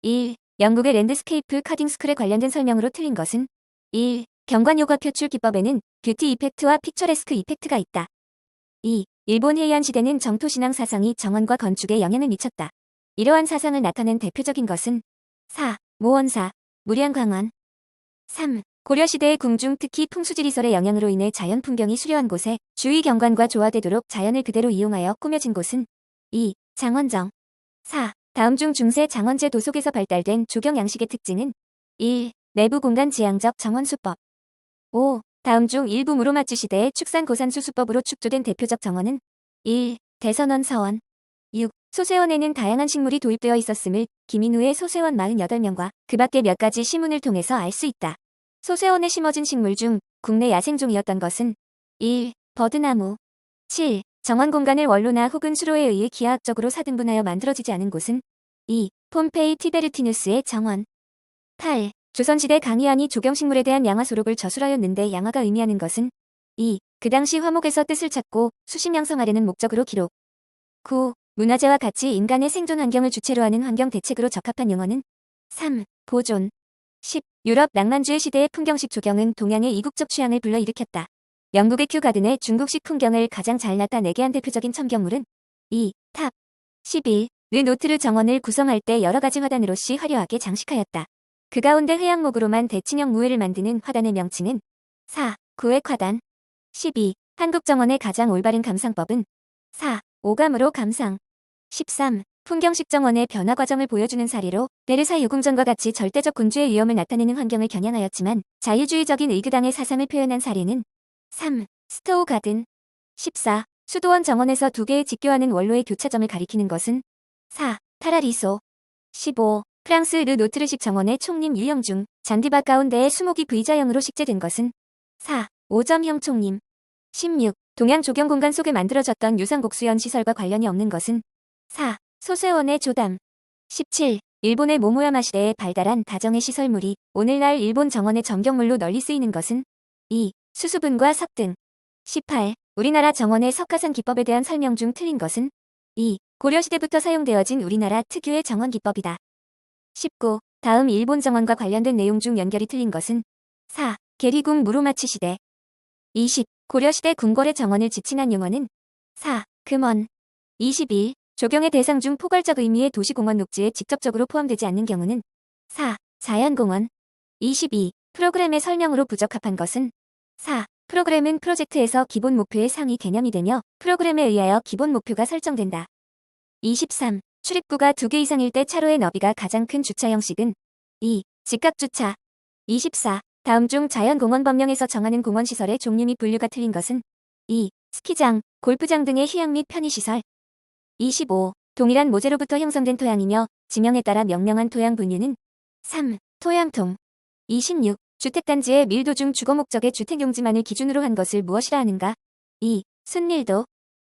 1. 영국의 랜드스케이프 카딩스쿨에 관련된 설명으로 틀린 것은 1. 경관효과 표출 기법에는 뷰티 이펙트와 픽처레스크 이펙트가 있다. 2. 일본 헤이안 시대는 정토신앙 사상이 정원과 건축에 영향을 미쳤다. 이러한 사상을 나타낸 대표적인 것은 4. 모원사, 무량광원. 3. 고려시대의 궁중 특히 풍수지리설의 영향으로 인해 자연 풍경이 수려한 곳에 주위 경관과 조화되도록 자연을 그대로 이용하여 꾸며진 곳은 2. 장원정. 4. 다음 중 중세 장원제 도속에서 발달된 조경 양식의 특징은 1. 내부 공간 지향적 정원수법. 5. 다음 중 일부 무로마치 시대의 축산 고산수 수법으로 축조된 대표적 정원은 1. 대선원 서원. 6. 소쇠원에는 다양한 식물이 도입되어 있었음을 김인후의 소쇠원 48명과 그 밖의 몇 가지 시문을 통해서 알 수 있다. 소쇠원에 심어진 식물 중 국내 야생종이었던 것은 1. 버드나무. 7. 정원 공간을 원로나 혹은 수로에 의해 기하학적으로 사등분하여 만들어지지 않은 곳은 2. 폼페이 티베르티누스의 정원. 8. 조선시대 강희안이 조경식물에 대한 양화 소록을 저술하였는데 양화가 의미하는 것은 2. 그 당시 화목에서 뜻을 찾고 수심 형성하려는 목적으로 기록. 9. 문화재와 같이 인간의 생존 환경을 주체로 하는 환경 대책으로 적합한 용어는 3. 보존. 10. 유럽 낭만주의 시대의 풍경식 조경은 동양의 이국적 취향을 불러일으켰다. 영국의 큐 가든의 중국식 풍경을 가장 잘 나타내게 한 대표적인 첨경물은 2. 탑. 11. 르 노트르 정원을 구성할 때 여러 가지 화단으로시 화려하게 장식하였다. 그 가운데 회양목으로만 대칭형 무회를 만드는 화단의 명칭은 4. 구획화단. 12. 한국 정원의 가장 올바른 감상법은 4. 오감으로 감상. 13. 풍경식 정원의 변화 과정을 보여주는 사례로 베르사유 궁전과 같이 절대적 군주의 위험을 나타내는 환경을 겨냥하였지만 자유주의적인 의그당의 사상을 표현한 사례는 3. 스토우 가든. 14. 수도원 정원에서 두 개의 직교하는 원로의 교차점을 가리키는 것은 4. 파라리소. 15. 프랑스 르 노트르식 정원의 총림 유형 중 잔디밭 가운데에 수목이 V자형으로 식재된 것은 4. 5점형 총림. 16. 동양 조경 공간 속에 만들어졌던 유상곡수연 시설과 관련이 없는 것은 4. 소쇠원의 조담. 17. 일본의 모모야마 시대에 발달한 다정의 시설물이 오늘날 일본 정원의 정경물로 널리 쓰이는 것은 2. 수수분과 석 등. 18. 우리나라 정원의 석가산 기법에 대한 설명 중 틀린 것은 2. 고려시대부터 사용되어진 우리나라 특유의 정원 기법이다. 19. 다음 일본 정원과 관련된 내용 중 연결이 틀린 것은 4. 계리궁 무로마치 시대. 20. 고려시대 궁궐의 정원을 지칭한 용어는 4. 금원. 21. 조경의 대상 중 포괄적 의미의 도시공원 녹지에 직접적으로 포함되지 않는 경우는 4. 자연공원. 22. 프로그램의 설명으로 부적합한 것은 4. 프로그램은 프로젝트에서 기본 목표의 상위 개념이 되며 프로그램에 의하여 기본 목표가 설정된다. 23. 출입구가 2개 이상일 때 차로의 너비가 가장 큰 주차 형식은 2. 직각주차. 24. 다음 중 자연공원 법령에서 정하는 공원시설의 종류 및 분류가 틀린 것은 2. 스키장, 골프장 등의 휴양 및 편의시설. 25. 동일한 모재로부터 형성된 토양이며 지명에 따라 명명한 토양 분류는 3. 토양통. 26. 주택단지의 밀도 중 주거 목적의 주택용지만을 기준으로 한 것을 무엇이라 하는가? 2. 순밀도.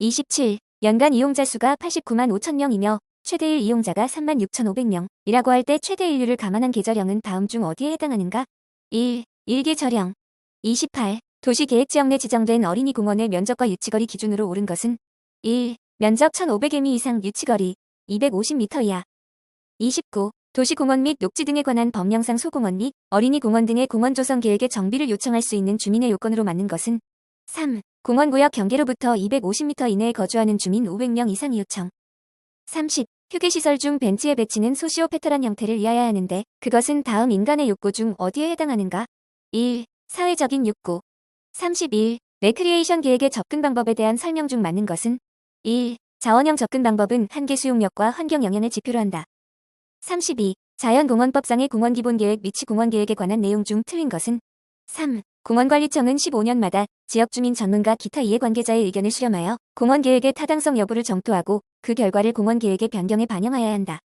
27. 연간 이용자 수가 89만 5천 명이며 최대일 이용자가 3만 6,500명이라고 할 때 최대 인류를 감안한 계절형은 다음 중 어디에 해당하는가? 1. 일기절형. 28. 도시계획지역 내 지정된 어린이 공원의 면적과 유치거리 기준으로 옳은 것은 1. 면적 1,500m 이상 유치거리 250m 이하. 29. 도시공원 및 녹지 등에 관한 법령상 소공원 및 어린이 공원 등의 공원 조성 계획의 정비를 요청할 수 있는 주민의 요건으로 맞는 것은 3. 공원구역 경계로부터 250m 이내에 거주하는 주민 500명 이상이 요청. 30. 휴게시설 중 벤치의 배치는 소시오페탈한 형태를 위하여 하는데 그것은 다음 인간의 욕구 중 어디에 해당하는가? 1. 사회적인 욕구. 31. 레크리에이션 계획의 접근 방법에 대한 설명 중 맞는 것은 1. 자원형 접근 방법은 한계 수용력과 환경 영향을 지표로 한다. 32. 자연공원법상의 공원기본계획 및 공원계획에 관한 내용 중 틀린 것은 3. 공원관리청은 15년마다 지역주민 전문가 기타 이해관계자의 의견을 수렴하여 공원계획의 타당성 여부를 정토하고 그 결과를 공원계획의 변경에 반영하여야 한다.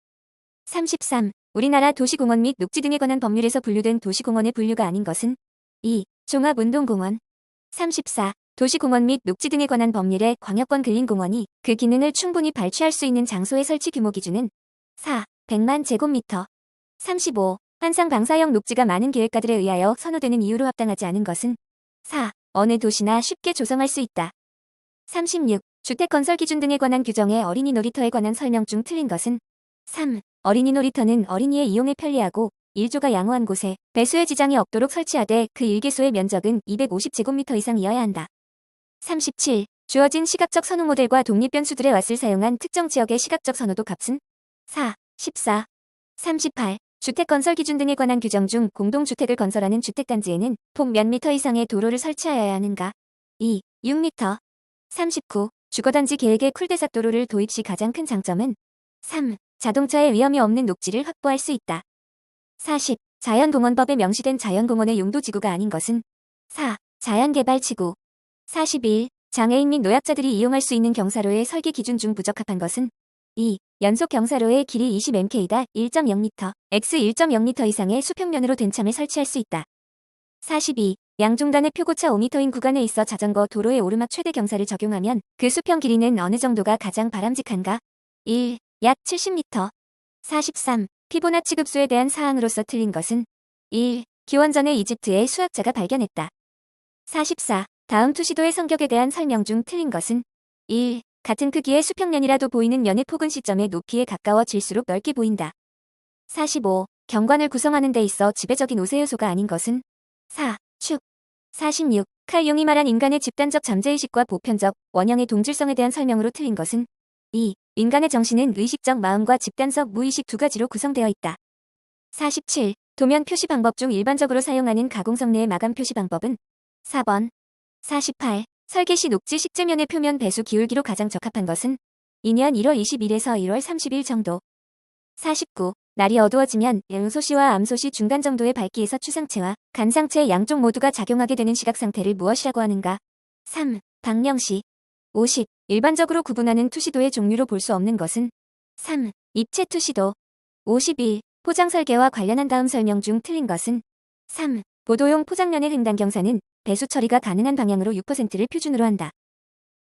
33. 우리나라 도시공원 및 녹지 등에 관한 법률에서 분류된 도시공원의 분류가 아닌 것은 2. 종합운동공원. 34. 도시공원 및 녹지 등에 관한 법률에 광역권 근린공원이 그 기능을 충분히 발휘할 수 있는 장소의 설치 규모 기준은 4. 100만 제곱미터. 35. 한상 방사형 녹지가 많은 계획가들에 의하여 선호되는 이유로 합당하지 않은 것은 4. 어느 도시나 쉽게 조성할 수 있다. 36. 주택 건설 기준 등에 관한 규정에 어린이 놀이터에 관한 설명 중 틀린 것은 3. 어린이 놀이터는 어린이의 이용에 편리하고 일조가 양호한 곳에 배수의 지장이 없도록 설치하되 그 일개소의 면적은 250제곱미터 이상이어야 한다. 37. 주어진 시각적 선호 모델과 독립변수들의 왓을 사용한 특정 지역의 시각적 선호도 값은 4. 14. 38. 주택 건설 기준 등에 관한 규정 중 공동주택을 건설하는 주택단지에는 폭 몇 미터 이상의 도로를 설치하여야 하는가? 2. 6미터. 39. 주거단지 계획의 쿨대삭도로를 도입 시 가장 큰 장점은 3. 자동차의 위험이 없는 녹지를 확보할 수 있다. 40. 자연공원법에 명시된 자연공원의 용도지구가 아닌 것은 4. 자연개발지구. 41. 장애인 및 노약자들이 이용할 수 있는 경사로의 설계 기준 중 부적합한 것은 2. 연속 경사로의 길이 20m이다 1.0m, x 1.0m 이상의 수평면으로 된 참을 설치할 수 있다. 42. 양중간의 표고차 5m인 구간에 있어 자전거 도로의 오르막 최대 경사를 적용하면 그 수평 길이는 어느 정도가 가장 바람직한가? 1. 약 70m. 43. 피보나치 급수에 대한 사항으로서 틀린 것은 1. 기원전의 이집트의 수학자가 발견했다. 44. 다음 투시도의 성격에 대한 설명 중 틀린 것은 1. 같은 크기의 수평면이라도 보이는 면의 폭은 시점의 높이에 가까워질수록 넓게 보인다. 45. 경관을 구성하는 데 있어 지배적인 우세 요소가 아닌 것은 4. 축. 46. 칼 융이 말한 인간의 집단적 잠재의식과 보편적 원형의 동질성에 대한 설명으로 틀린 것은 2. 인간의 정신은 의식적 마음과 집단적 무의식 두 가지로 구성되어 있다. 47. 도면 표시 방법 중 일반적으로 사용하는 가공석 내의 마감 표시 방법은 4번. 48. 설계 시 녹지 식재면의 표면 배수 기울기로 가장 적합한 것은 2년 1월 20일에서 1월 30일 정도. 49. 날이 어두워지면 음소시와 암소시 중간 정도의 밝기에서 추상체와 간상체 양쪽 모두가 작용하게 되는 시각 상태를 무엇이라고 하는가? 3. 방명시. 50. 일반적으로 구분하는 투시도의 종류로 볼 수 없는 것은 3. 입체 투시도. 51. 포장 설계와 관련한 다음 설명 중 틀린 것은 3. 보도용 포장면의 횡단 경사는 배수 처리가 가능한 방향으로 6%를 표준으로 한다.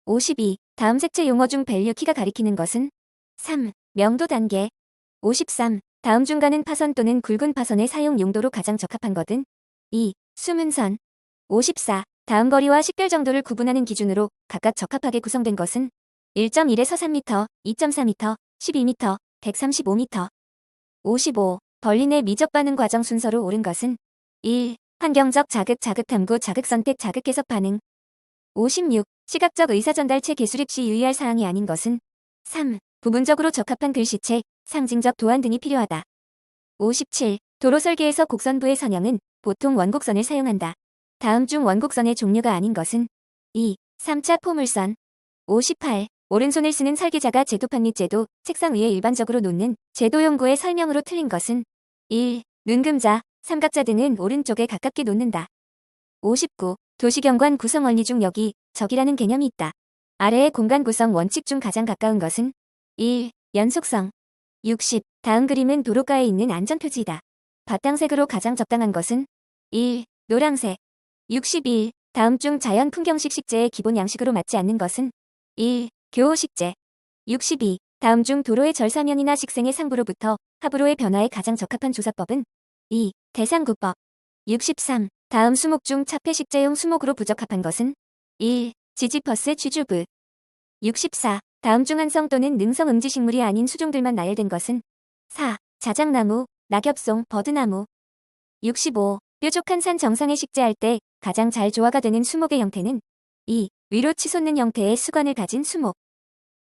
52. 다음 색채 용어 중 밸류 키가 가리키는 것은 3. 명도 단계. 53. 다음 중간은 파선 또는 굵은 파선의 사용 용도로 가장 적합한 것은 2. 수문선. 54. 다음 거리와 식별 정도를 구분하는 기준으로 각각 적합하게 구성된 것은 1.1에서 3m, 2.4m, 12m, 135m. 55. 벌린의 미적 반응 과정 순서로 옳은 것은 1. 환경적 자극 탐구 자극 선택 자극 해석 반응. 56. 시각적 의사전달체 개수립 시 유의할 사항이 아닌 것은 3. 부분적으로 적합한 글씨체, 상징적 도안 등이 필요하다. 57. 도로 설계에서 곡선부의 선형은 보통 원곡선을 사용한다. 다음 중 원곡선의 종류가 아닌 것은 2. 3차 포물선. 58. 오른손을 쓰는 설계자가 제도판 및 제도, 책상 위에 일반적으로 놓는 제도용구의 설명으로 틀린 것은 1. 눈금자, 삼각자 등은 오른쪽에 가깝게 놓는다. 59. 도시경관 구성 원리 중 여기, 저기라는 개념이 있다. 아래의 공간 구성 원칙 중 가장 가까운 것은 1. 연속성. 60. 다음 그림은 도로가에 있는 안전표지이다. 바탕색으로 가장 적당한 것은 1. 노란색. 61. 다음 중 자연 풍경식 식재의 기본 양식으로 맞지 않는 것은 1. 교호식재. 62. 다음 중 도로의 절사면이나 식생의 상부로부터 하부로의 변화에 가장 적합한 조사법은 2. 대상구법. 63. 다음 수목 중 차폐식재용 수목으로 부적합한 것은 1. 지지퍼스 쥐주부. 64. 다음 중 한성 또는 능성 음지식물이 아닌 수종들만 나열된 것은 4. 자작나무, 낙엽송, 버드나무. 65. 뾰족한 산 정상에 식재할 때 가장 잘 조화가 되는 수목의 형태는 2. 위로 치솟는 형태의 수관을 가진 수목.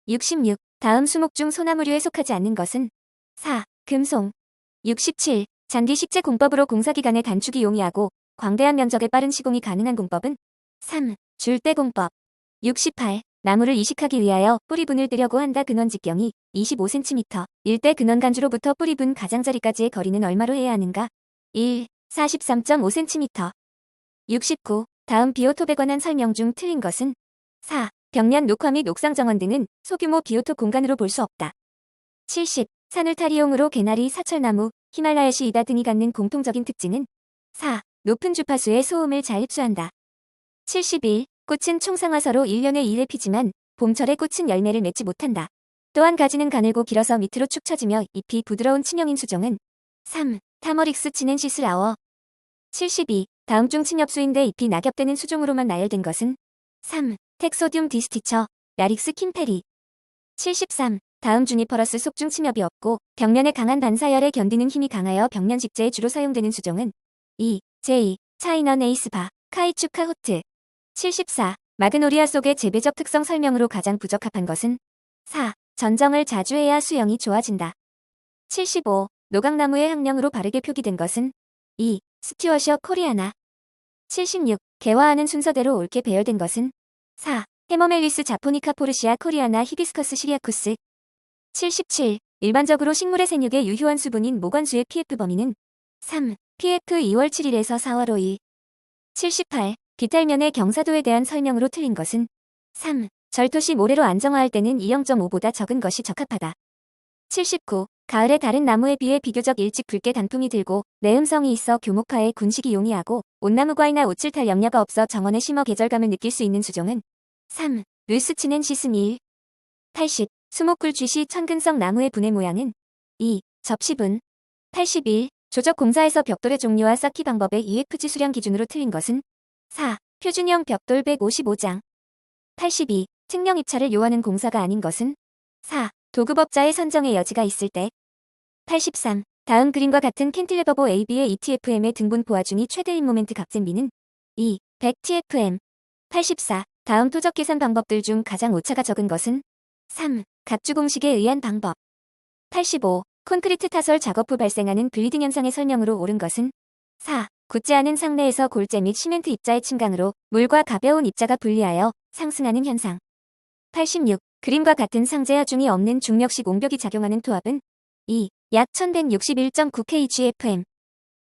66. 다음 수목 중 소나무류에 속하지 않는 것은 4. 금송. 67. 잔디 식재 공법으로 공사기간의 단축이 용이하고 광대한 면적에 빠른 시공이 가능한 공법은 3. 줄대 공법. 68. 나무를 이식하기 위하여 뿌리분을 뜨려고 한다. 근원 직경이 25cm. 일대 근원 간주로부터 뿌리분 가장자리까지의 거리는 얼마로 해야 하는가? 1. 43.5cm. 69. 다음 비오톱에 관한 설명 중 틀린 것은 4. 벽면 녹화 및 옥상 정원 등은 소규모 비오톱 공간으로 볼 수 없다. 70. 산을 탈이용으로 개나리, 사철나무, 히말라야시 이다 등이 갖는 공통적인 특징은 4. 높은 주파수의 소음을 잘 흡수한다. 71. 꽃은 총상화서로 1년에 1회 피지만 봄철에 꽃은 열매를 맺지 못한다. 또한 가지는 가늘고 길어서 밑으로 축 처지며 잎이 부드러운 친형인 수종은 3. 타머릭스 치넨시스 라워. 72. 다음 중 침엽수인데 잎이 낙엽되는 수종으로만 나열된 것은 3. 텍소듐 디스티처, 라릭스 킴페리. 73. 다음 주니퍼러스 속중 침엽이 없고 벽면의 강한 반사열에 견디는 힘이 강하여 벽면 직재에 주로 사용되는 수종은 2. 제2. 차이넌 에이스바, 카이추카 호트. 74. 마그노리아 속의 재배적 특성 설명으로 가장 부적합한 것은 4. 전정을 자주 해야 수영이 좋아진다. 75. 노각나무의 학령으로 바르게 표기된 것은 2. 스튜어셔 코리아나. 76. 개화하는 순서대로 옳게 배열된 것은 4. 헤머멜리스 자포니카 포르시아 코리아나 히비스커스 시리아쿠스. 77. 일반적으로 식물의 생육에 유효한 수분인 모관수의 PF 범위는 3. PF 2월 7일에서 4월 5일. 78. 비탈면의 경사도에 대한 설명으로 틀린 것은 3. 절토시 모래로 안정화할 때는 2.5보다 적은 것이 적합하다. 79. 가을에 다른 나무에 비해 비교적 일찍 붉게 단풍이 들고 내음성이 있어 교목화에 군식이 용이하고 온나무과이나 옷을 탈 염려가 없어 정원에 심어 계절감을 느낄 수 있는 수종은 3. 루스치넨시스 밀. 80. 수목굴 쥐시 천근성 나무의 분해 모양은 2. 접시분. 81. 조적 공사에서 벽돌의 종류와 쌓기 방법의 EFG 수량 기준으로 틀린 것은 4. 표준형 벽돌 155장. 82. 측량 입찰을 요하는 공사가 아닌 것은 4. 도급업자의 선정의 여지가 있을 때. 83. 다음 그림과 같은 캔틸레버보 AB의 ETFM의 등분 보아중이 최대인 모멘트 값잼비는 2. 100TFM. 84. 다음 토적 계산 방법들 중 가장 오차가 적은 것은 3. 갑주 공식에 의한 방법. 85. 콘크리트 타설 작업 후 발생하는 블리딩 현상의 설명으로 옳은 것은 4. 굳지 않은 상내에서 골재 및 시멘트 입자의 침강으로 물과 가벼운 입자가 분리하여 상승하는 현상. 86. 그림과 같은 상재 하중이 없는 중력식 옹벽이 작용하는 토합은 2. 약 1161.9kgfm.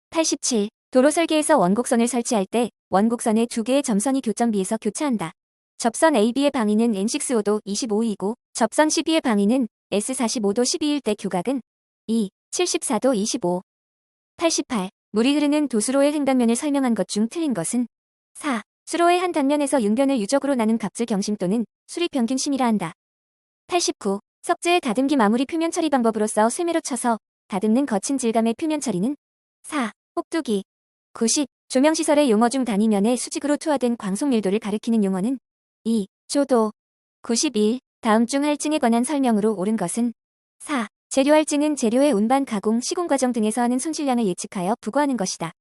87. 도로 설계에서 원곡선을 설치할 때 원곡선에 2개의 점선이 교점비에서 교차한다. 접선 AB의 방위는 N6호도 25이고 접선 CB의 방위는 S45도 12일 때 교각은 2. 74도 25. 88. 물이 흐르는 도수로의 횡단면을 설명한 것 중 틀린 것은 4. 수로의 한 단면에서 융변을 유적으로 나눈 갑질 경심 또는 수립평균심이라 한다. 89. 석재의 다듬기 마무리 표면 처리 방법으로서 쇠매로 쳐서 다듬는 거친 질감의 표면 처리는 4. 혹두기. 90. 조명시설의 용어 중 단위면에 수직으로 투하된 광속 밀도를 가리키는 용어는 2. 조도. 91. 다음 중 할증에 관한 설명으로 옳은 것은 4. 재료 할증은 재료의 운반, 가공, 시공 과정 등에서 하는 손실량을 예측하여 부과하는 것이다.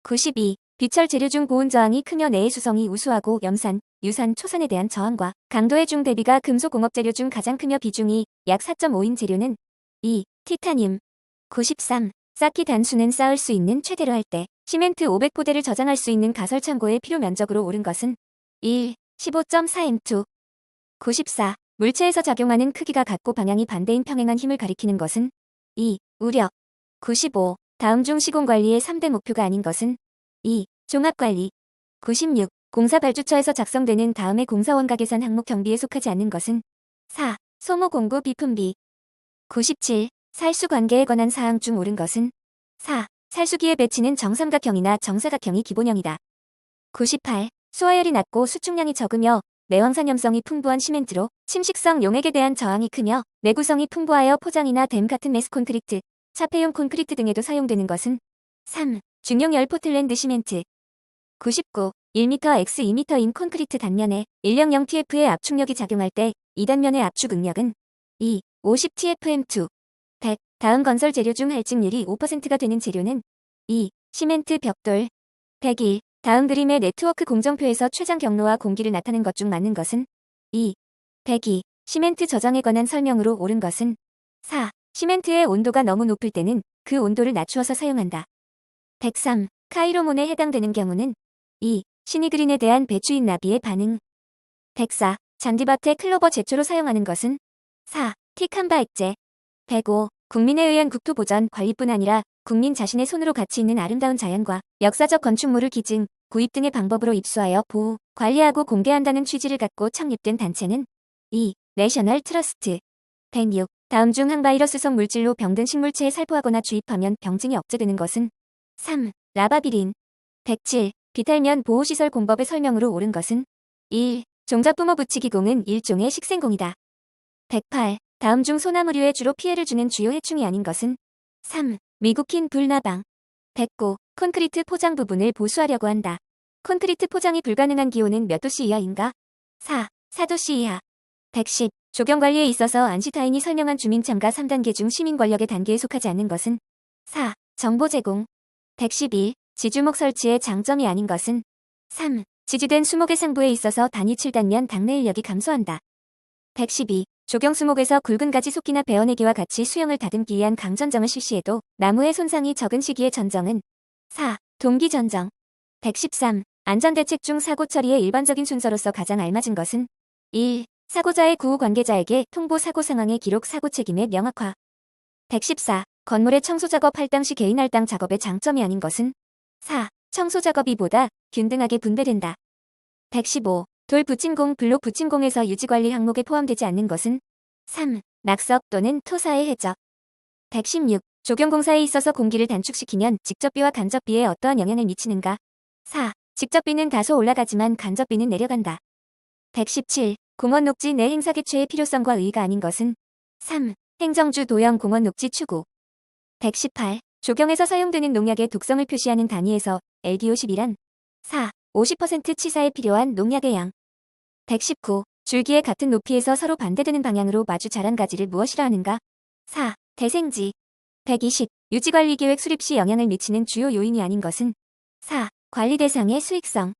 92. 비철 재료 중 보온 저항이 크며 내의 수성이 우수하고 염산, 유산, 초산에 대한 저항과 강도의 중 대비가 금속 공업 재료 중 가장 크며 비중이 약 4.5인 재료는 2. 티타늄. 93. 쌓기 단수는 쌓을 수 있는 최대로 할 때 시멘트 500포대를 저장할 수 있는 가설 창고의 필요 면적으로 옳은 것은 1. 15.4m2. 94. 물체에서 작용하는 크기가 같고 방향이 반대인 평행한 힘을 가리키는 것은 2. 우력. 95. 다음 중 시공관리의 3대 목표가 아닌 것은 2. 종합관리. 96. 공사 발주처에서 작성되는 다음의 공사원가 계산 항목 경비에 속하지 않는 것은 4. 소모 공구 비품비. 97. 살수 관계에 관한 사항 중 옳은 것은 4. 살수기의 배치는 정삼각형이나 정사각형이 기본형이다. 98. 수화열이 낮고 수축량이 적으며 내황산염성이 풍부한 시멘트로 침식성 용액에 대한 저항이 크며 내구성이 풍부하여 포장이나 댐 같은 메스 콘크리트, 차폐용 콘크리트 등에도 사용되는 것은 3. 중용열 포틀랜드 시멘트. 99. 1m x 2m인 콘크리트 단면에 100 TF의 압축력이 작용할 때 이 단면의 압축 응력은 2. 50 TFM2. 100. 다음 건설 재료 중 할증률이 5%가 되는 재료는 2. 시멘트 벽돌. 101. 다음 그림의 네트워크 공정표에서 최장 경로와 공기를 나타낸 것 중 맞는 것은 2. 102. 시멘트 저장에 관한 설명으로 옳은 것은 4. 시멘트의 온도가 너무 높을 때는 그 온도를 낮추어서 사용한다. 103. 카이로몬에 해당되는 경우는 2. 시니그린에 대한 배추잎 나비의 반응. 104. 잔디밭에 클로버 제초로 사용하는 것은 4. 티칸바 액제. 105. 국민에 의한 국토보전 관리뿐 아니라 국민 자신의 손으로 가치 있는 아름다운 자연과 역사적 건축물을 기증, 구입 등의 방법으로 입수하여 보호, 관리하고 공개한다는 취지를 갖고 창립된 단체는 2. 내셔널 트러스트. 106. 다음 중 항바이러스성 물질로 병든 식물체에 살포하거나 주입하면 병증이 억제되는 것은 3. 라바비린. 107. 비탈면 보호시설 공법의 설명으로 옳은 것은 1. 종자뿜어 붙이기공은 일종의 식생공이다. 108. 다음 중 소나무류에 주로 피해를 주는 주요 해충이 아닌 것은 3. 미국 흰 불나방. 109. 콘크리트 포장 부분을 보수하려고 한다. 콘크리트 포장이 불가능한 기온은 몇 도씨 이하인가? 4. 4도씨 이하. 110. 조경관리에 있어서 안시타인이 설명한 주민참가 3단계 중 시민권력의 단계에 속하지 않는 것은 4. 정보 제공. 111. 지주목 설치의 장점이 아닌 것은 3. 지지된 수목의 상부에 있어서 단위 7단면 당내 인력이 감소한다. 112. 조경 수목에서 굵은 가지 솟기나 베어내기와 같이 수영을 다듬기 위한 강전정을 실시해도 나무의 손상이 적은 시기의 전정은 4. 동기 전정. 113. 안전대책 중 사고 처리의 일반적인 순서로서 가장 알맞은 것은 1. 사고자의 구후 관계자에게 통보 사고 상황의 기록 사고 책임의 명확화. 114. 건물의 청소작업 할 당시 개인 할당 작업의 장점이 아닌 것은 4. 청소작업이 보다 균등하게 분배된다. 115. 돌 부침공, 블록 부침공에서 유지관리 항목에 포함되지 않는 것은 3. 낙석 또는 토사의 해적. 116. 조경공사에 있어서 공기를 단축시키면 직접비와 간접비에 어떠한 영향을 미치는가? 4. 직접비는 다소 올라가지만 간접비는 내려간다. 117. 공원 녹지 내 행사 개최의 필요성과 의의가 아닌 것은 3. 행정주 도형 공원 녹지 추구. 118. 조경에서 사용되는 농약의 독성을 표시하는 단위에서 LD50이란 4. 50% 치사에 필요한 농약의 양. 119. 줄기의 같은 높이에서 서로 반대되는 방향으로 마주 자란 가지를 무엇이라 하는가? 4. 대생지. 120. 유지관리계획 수립 시 영향을 미치는 주요 요인이 아닌 것은 4. 관리 대상의 수익성.